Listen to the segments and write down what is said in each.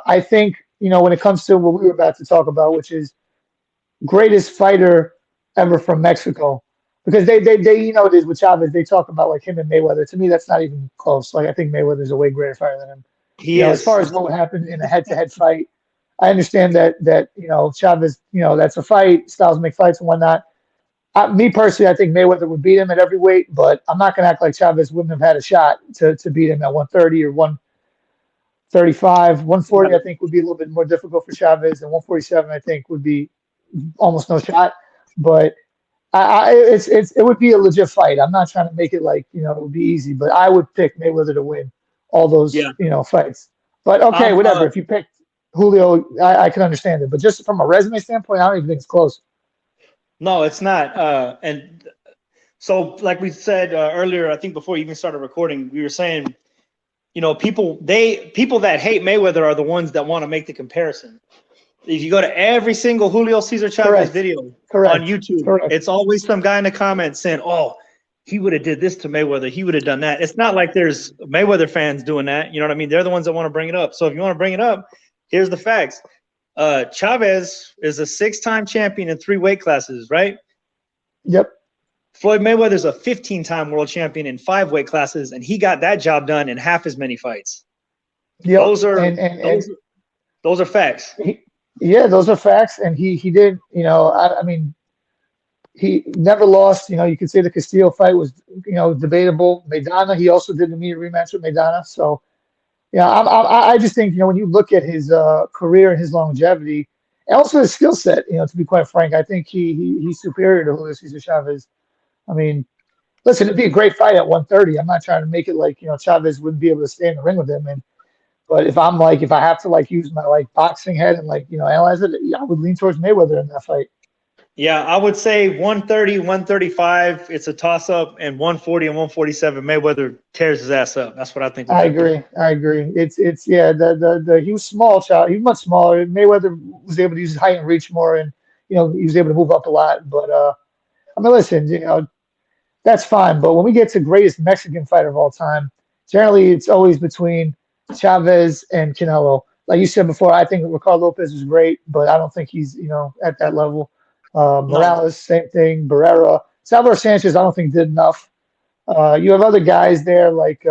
I think, when it comes to what we were about to talk about, which is greatest fighter ever from Mexico. Because it is with Chavez, they talk about like him and Mayweather. To me, that's not even close. Like I think Mayweather's a way greater fighter than him. He As far is. as what happened in a head-to-head fight, I understand that Chavez, that's a fight, styles make fights and whatnot. Me personally, I think Mayweather would beat him at every weight, but I'm not gonna act like Chavez wouldn't have had a shot to beat him at 130 or 135. 140, I think, would be a little bit more difficult for Chavez, and 147, I think, would be almost no shot. But it would be a legit fight. I'm not trying to make it like it would be easy, but I would pick Mayweather to win all those Yeah. Fights. But okay, Um. whatever. If you picked Julio, I can understand it. But just from a resume standpoint, I don't even think it's close. No, it's not. And so, like we said earlier, I think before you even started recording, we were saying, people that hate Mayweather are the ones that want to make the comparison. If you go to every single Julio Cesar Chavez Correct. video on Correct. YouTube, Correct. it's always some guy in the comments saying, "Oh, he would have did this to Mayweather. He would have done that." It's not like there's Mayweather fans doing that. You know what I mean? They're the ones that want to bring it up. So if you want to bring it up, here's the facts. Chavez is a 6-time champion in 3 weight classes, right? Yep. Floyd Mayweather's a 15-time world champion in 5 weight classes, and he got that job done in half as many fights. Yep. Those are And those are facts. yeah, those are facts. And he did. I mean, he never lost. You could say the Castillo fight was debatable. Maidana, he also did the immediate rematch with Maidana. So yeah, I just think when you look at his career and his longevity, and also his skill set, to be quite frank, I think he's superior to Julio Cesar Chavez. I mean, listen, it'd be a great fight at 130. I'm not trying to make it like Chavez wouldn't be able to stay in the ring with him. But if I have to like use my like boxing head and like analyze it, I would lean towards Mayweather in that fight. Yeah, I would say 130, 135, it's a toss up, and 140 and 147, Mayweather tears his ass up. That's what I think would I happen. agree. I agree. It's yeah. The he was small, child. He was much smaller. Mayweather was able to use his height and reach more, and he was able to move up a lot. But I mean, listen, that's fine. But when we get to greatest Mexican fighter of all time, generally it's always between Chavez and Canelo. Like you said before, I think Ricardo Lopez is great, but I don't think he's at that level. No. Morales, same thing. Barrera, Salvador Sanchez, I don't think did enough. You have other guys there like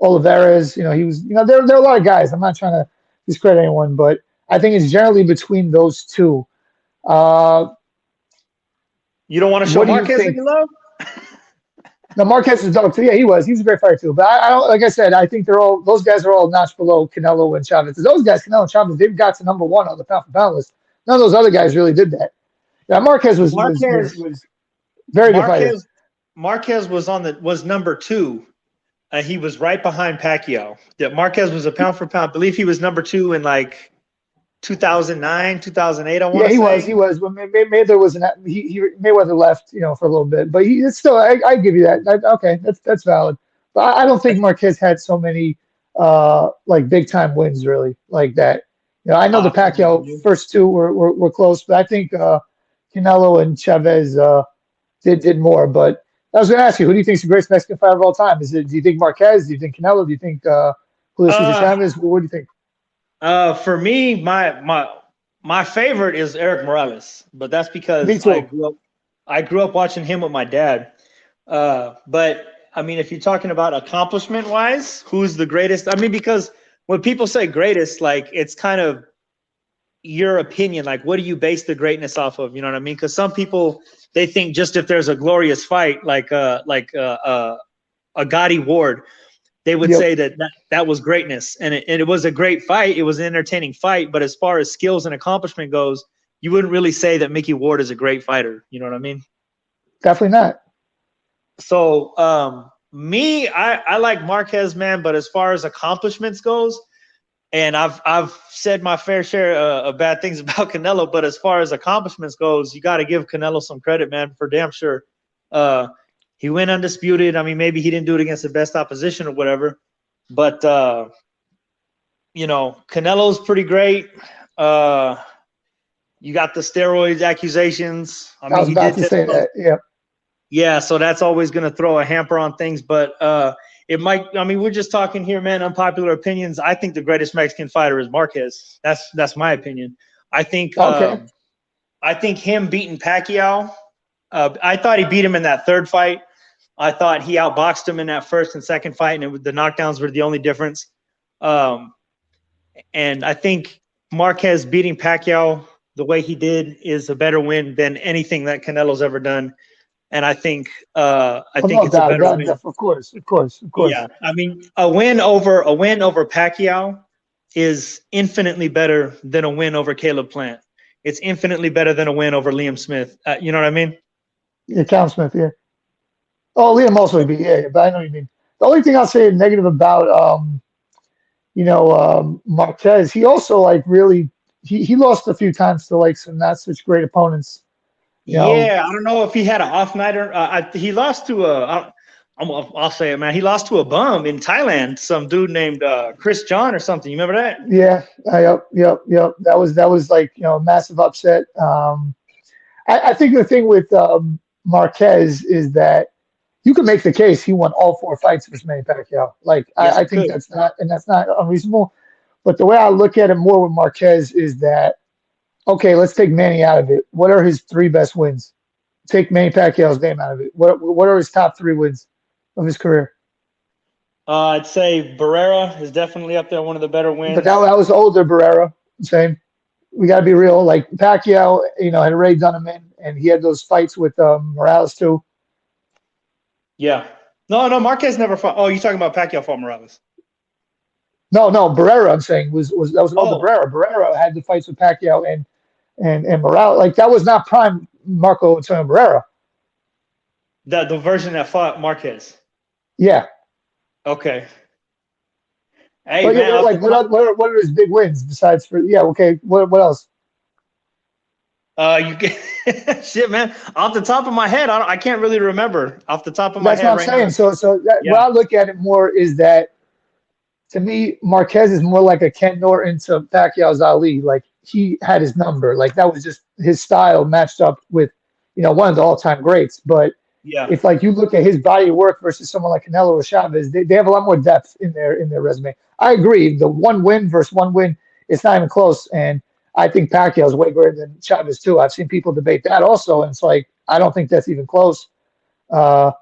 Oliveras. He was. There are a lot of guys. I'm not trying to discredit anyone, but I think it's generally between those two. Uh, You don't want to show what do you Marquez think? any love? No, Marquez was dope too. Yeah, he was. He was a great fighter too. But I don't. Like I said, I think those guys are all a notch below Canelo and Chavez. Those guys, Canelo and Chavez, they've got to number one on the pound for pound list. None of those other guys really did that. Yeah, Marquez Marquez was very good fighter. Marquez Marquez was number 2. He was right behind Pacquiao. That Marquez was a pound for pound. I believe he was number 2 in like 2009, 2008. I want Yeah, to he was. say. He was. But Mayweather was an Mayweather left, for a little bit. But it's still. I give you that. Okay, that's valid. But I don't think Marquez had so many like big time wins really like that. I know the Come on, Pacquiao dude. first two were close, but I think Canelo and Chavez did more. But I was going to ask you, who do you think is the greatest Mexican fighter of all time? Do you think Marquez? Do you think Canelo? Do you think Julio Cesar Uh, Chavez? What do you think? for me, my favorite is Eric Morales, but that's Me because too. I grew up watching him with my dad. But I mean, if you're talking about accomplishment wise, who's the greatest? I mean, because when people say greatest, like it's kind of your opinion. Like, what do you base the greatness off of? You know what I mean? Because some people they think just if there's a glorious fight, a Gotti Ward, they would Yep. say that was greatness, and it was a great fight. It was an entertaining fight, but as far as skills and accomplishment goes, you wouldn't really say that Mickey Ward is a great fighter. You know what I mean? Definitely not. So me, I like Marquez, man, but as far as accomplishments goes, and I've said my fair share of bad things about Canelo, but as far as accomplishments goes, you got to give Canelo some credit, man, for damn sure. Uh, he went undisputed. I mean, maybe he didn't do it against the best opposition or whatever, but Canelo's pretty great. Uh, you got the steroids accusations. I I mean, was he about did to test say those. that. Yep. Yeah, so that's always going to throw a hamper on things. But it might. I mean, we're just talking here, man. Unpopular opinions. I think the greatest Mexican fighter is Marquez. That's my opinion. I think Okay. I think him beating Pacquiao. I thought he beat him in that third fight. I thought he outboxed him in that first and second fight, and the knockdowns were the only difference. Um, and I think Marquez beating Pacquiao the way he did is a better win than anything that Canelo's ever done. And I think Oh, no it's a doubt. better win. Of course, of course, of course. Yeah, I mean, a win over Pacquiao is infinitely better than a win over Caleb Plant. It's infinitely better than a win over Liam Smith. You know what I mean? Yeah, Callum Smith. Yeah. Oh, Liam also would be. Yeah, yeah, but I know what you mean. The only thing I'll say negative about Marquez, he also like really he lost a few times to like some not such great opponents. You know, Yeah, I don't know if he had an off night or he lost to I'll say it, man. He lost to a bum in Thailand, some dude named Chris John or something. You remember that? yeah, yep. That was like a massive upset. I think the thing with Marquez is that you can make the case he won all four fights versus Manny Pacquiao. Like Yes, I he think could. that's not unreasonable. But the way I look at it more with Marquez is that okay, let's take Manny out of it. What are his three best wins? Take Manny Pacquiao's name out of it. What are his top three wins of his career? I'd say Barrera is definitely up there, one of the better But wins. that was older Barrera. I'm saying we got to be real. Like Pacquiao, had already done him in, and he had those fights with Morales too. Yeah. No, Marquez never fought. Oh, you're talking about Pacquiao fought Morales. No, Barrera. I'm saying was that was an older Oh, Barrera. Barrera had the fights with Pacquiao and Morales. Like that was not prime Marco Antonio Barrera. the version that fought Marquez. Yeah, Okay. Hey, but yeah, man, off the like top, what are his big wins besides for yeah? Okay, what else? you get shit, man. Off the top of my head, I can't really remember off the top of my That's what head I'm right now. saying. So what Yeah, I look at it more is that to me, Marquez is more like a Ken Norton to Pacquiao's Ali. Like he had his number. Like that was just his style matched up with, one of the all-time greats. But yeah. if like you look at his body of work versus someone like Canelo or Chavez, they have a lot more depth in their resume. I agree. The one win versus one win, it's not even close. And I think Pacquiao is way greater than Chavez too. I've seen people debate that also, and it's like I don't think that's even close. Uh,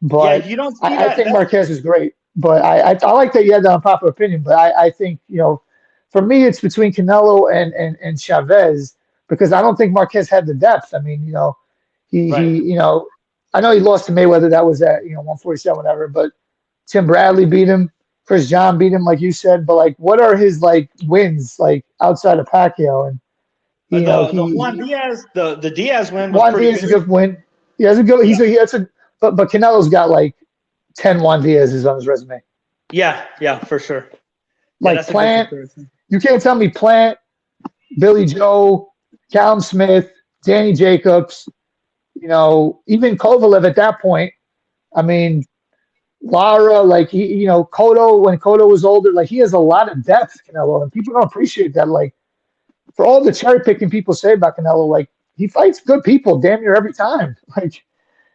Yeah, but you don't see I that. think That's Marquez is great. But I like that you had that unpopular opinion. But I think for me it's between Canelo and Chavez because I don't think Marquez had the depth. I mean, right. I know he lost to Mayweather. That was at 147 whatever. But Tim Bradley beat him. Chris John beat him, like you said. But like, what are his like wins like outside of Pacquiao? And The Juan Diaz, the Diaz win was Juan pretty Diaz is a good. good win. He has a good. Yeah, But Canelo's got like 10 Juan Diaz's on his resume. yeah, for sure. Yeah, Like that's a good Plant, comparison. you can't tell me Plant, Billy Joe, Callum Smith, Danny Jacobs, even Kovalev at that point. I mean, Lara, like Cotto when Cotto was older, like he has a lot of depth, Canelo, and people don't appreciate that. Like for all the cherry picking people say about Canelo, like he fights good people damn near every time. Like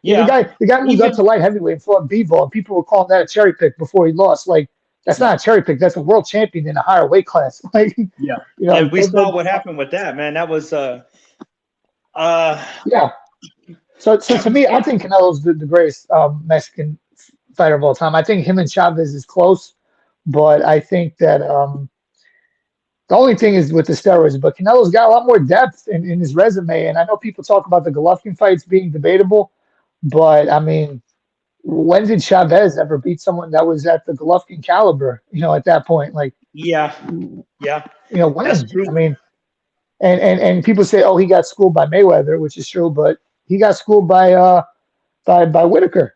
Yeah, the guy moved up to even light heavyweight and fought Bivol, and people were calling that a cherry pick before he lost. Like that's yeah, not a cherry pick. That's a world champion in a higher weight class. Like yeah. And we saw that, what happened with that, man. That was uh yeah. So to me, I think Canelo's the greatest Mexican fighter of all time. I think him and Chavez is close, but I think that the only thing is with the steroids. But Canelo's got a lot more depth in his resume, and I know people talk about the Golovkin fights being debatable, but I mean, when did Chavez ever beat someone that was at the Golovkin caliber? At that point, like, yeah, yeah. That's when? I true. mean, and people say, oh, he got schooled by Mayweather, which is true, but he got schooled by Whitaker.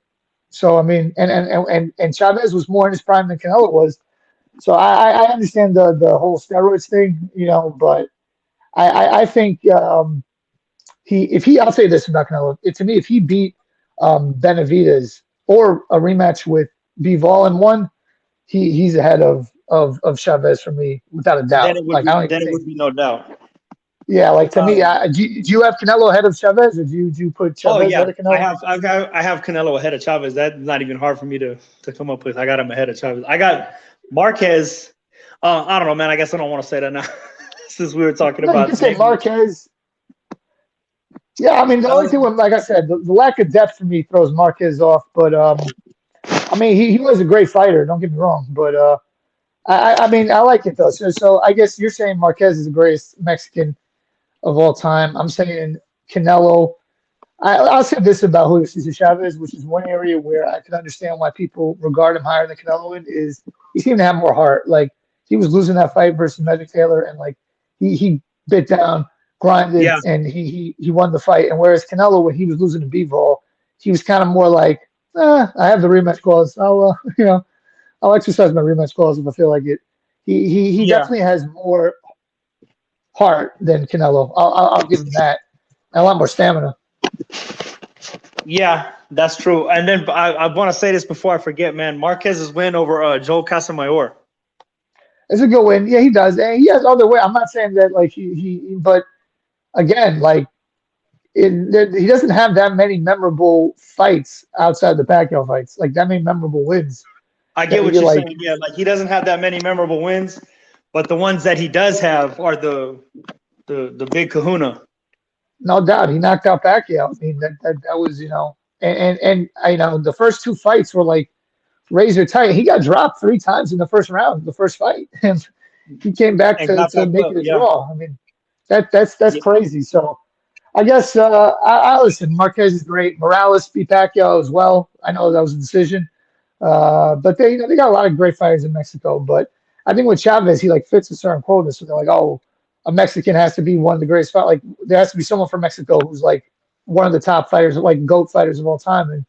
So I mean, and Chavez was more in his prime than Canelo was. So I understand the whole steroids thing, but I think I'll say this about Canelo. To me, if he beat Benavidez or a rematch with Bivol and won, he's ahead of Chavez for me without a doubt. Like I don't even Then it think. would be no doubt. Yeah, like to me, Um, do you have Canelo ahead of Chavez, or do you put oh Chavez ahead yeah, of Canelo? I have Canelo ahead of Chavez. That's not even hard for me to come up with. I got him ahead of Chavez. I got Marquez. I don't know, man. I guess I don't want to say that now, since we were talking No, you can about say maybe. Marquez. Yeah, I mean, the only thing with, like I said, the lack of depth for me throws Marquez off. But I mean, he was a great fighter. Don't get me wrong, but I mean, I like it though. So I guess you're saying Marquez is the greatest Mexican of all time. I'm saying Canelo. I'll say this about Julio Cesar Chavez, which is one area where I can understand why people regard him higher than Canelo in, is he seemed to have more heart. Like he was losing that fight versus Magic Taylor, and like he bit down, grinded, Yeah, and he won the fight. And whereas Canelo, when he was losing to Bivol, he was kind of more like, I have the rematch clause. I'll I'll exercise my rematch clause if I feel like it. He yeah, definitely has more heart than Canelo. I'll give him that. And a lot more stamina. yeah. That's true. And then I want to say this before I forget, man. Marquez's win over Joel Casamayor. It's a good win. Yeah, he does. And he has other way. I'm not saying that like but again, like he doesn't have that many memorable fights outside the Pacquiao fights, like that many memorable wins I get that what you're you're like, saying. Yeah, like he doesn't have that many memorable wins, but the ones that he does have are the big Kahuna. no doubt, he knocked out Pacquiao. I mean, that was, the first two fights were like razor tight. He got dropped three times in the first round, the first fight, and he came back And got to back make up. it a Yeah. draw. I mean, that's Yeah. crazy. So I guess I listen. Marquez is great. Morales beat Pacquiao as well. I know that was a decision, but they got a lot of great fighters in Mexico. But I think with Chavez, he like fits a certain quota. So they're like, oh, a Mexican has to be one of the greatest fight. Like there has to be someone from Mexico who's like one of the top fighters, like GOAT fighters of all time. And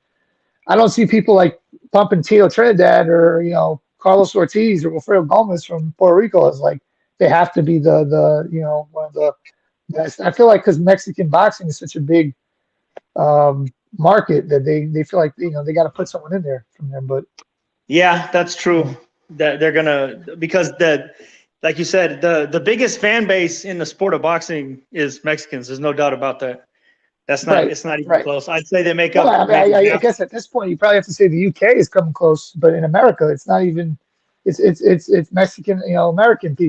I don't see people like pumping Tito Trinidad or Carlos Ortiz or Wilfredo Gomez from Puerto Rico as like they have to be the one of the best. I feel like because Mexican boxing is such a big market that they feel like they got to put someone in there from there. But Yeah, that's true. uh, That they're gonna because like you said, the biggest fan base in the sport of boxing is Mexicans. There's no doubt about that. right, It's not even right. close. I'd say they make Well, up I maybe mean, I half. guess at this point you probably have to say the UK is coming close, but in America, it's not even. It's Mexican, American people.